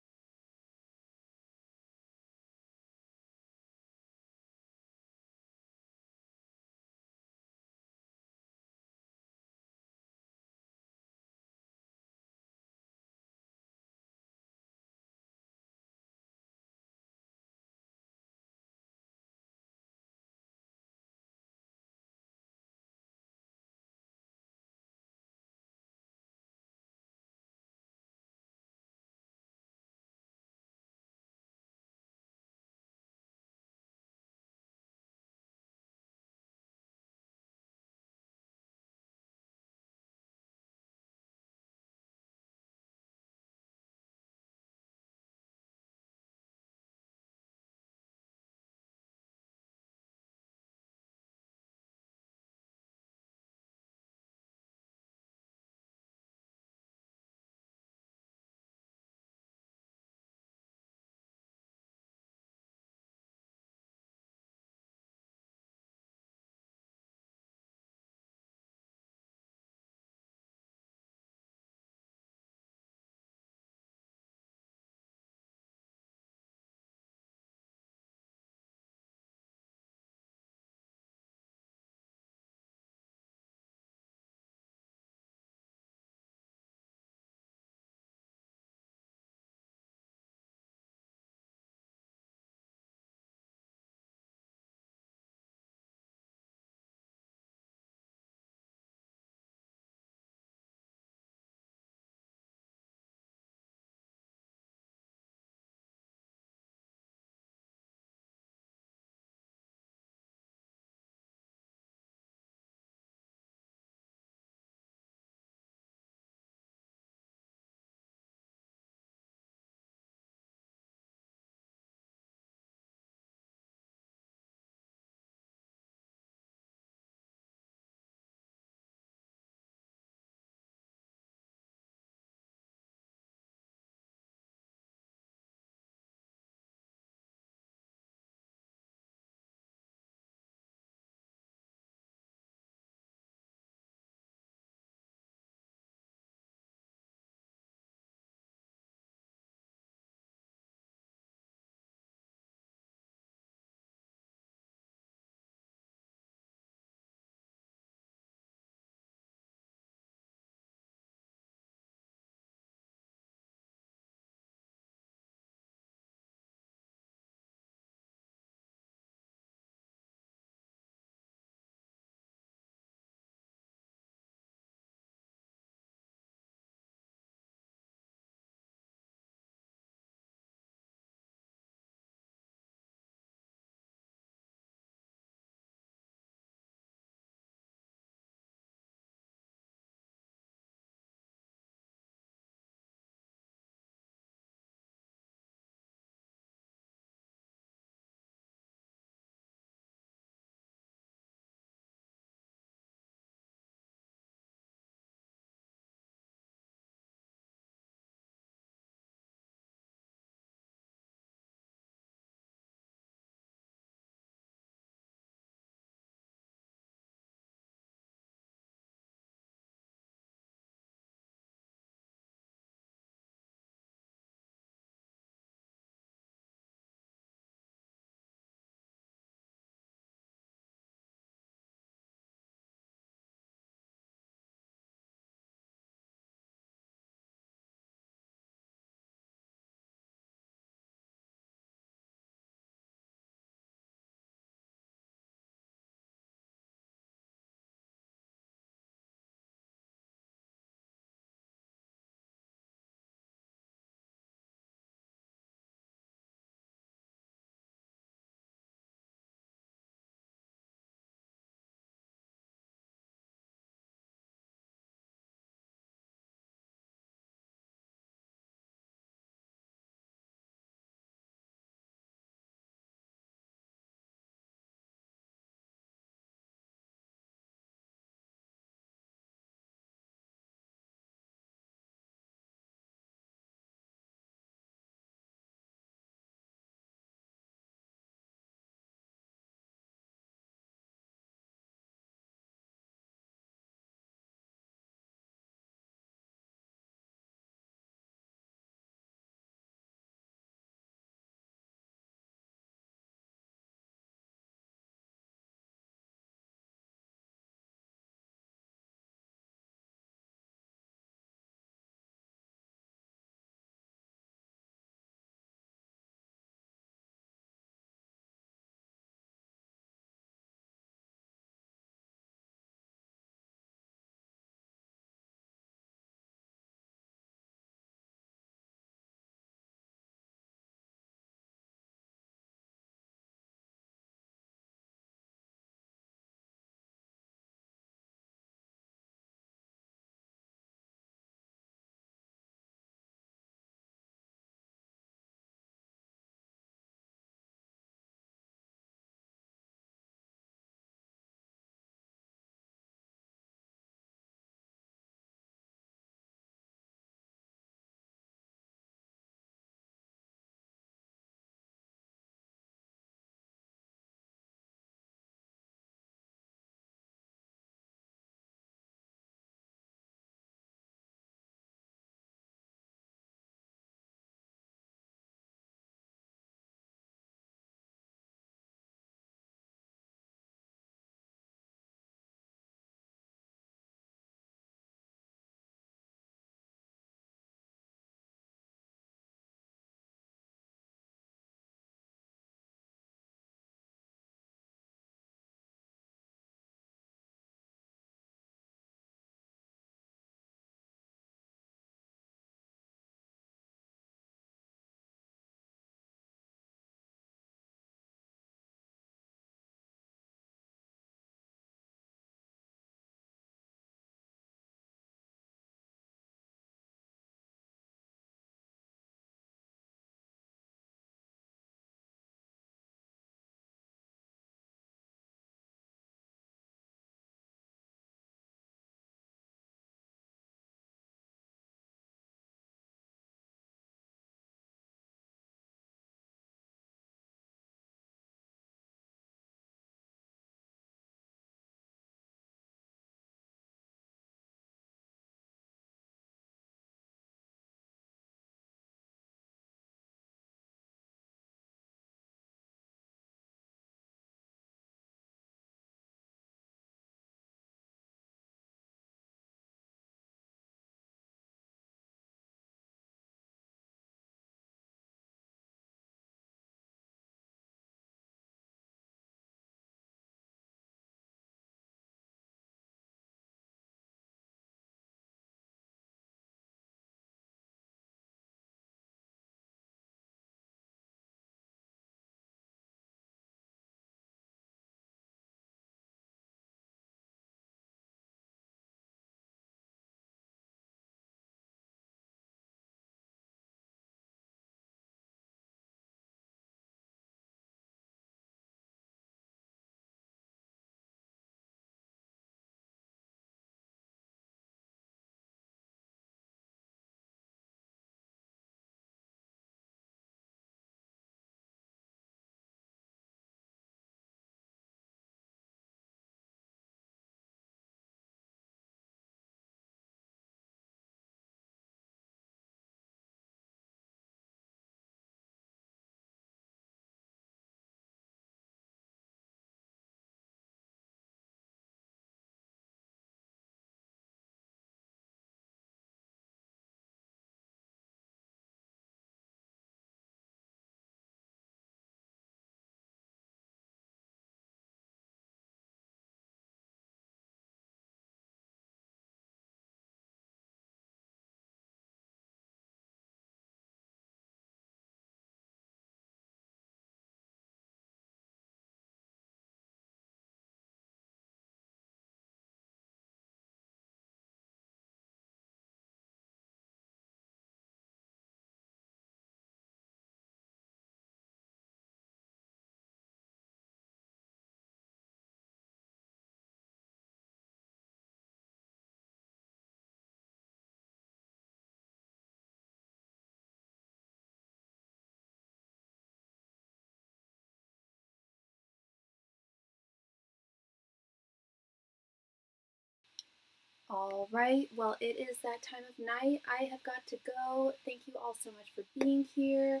All right, well, it is that time of night. I have got to go. Thank you all so much for being here.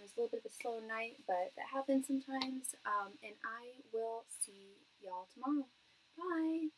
It's a little bit of a slow night, but that happens sometimes. And I will see y'all tomorrow. Bye.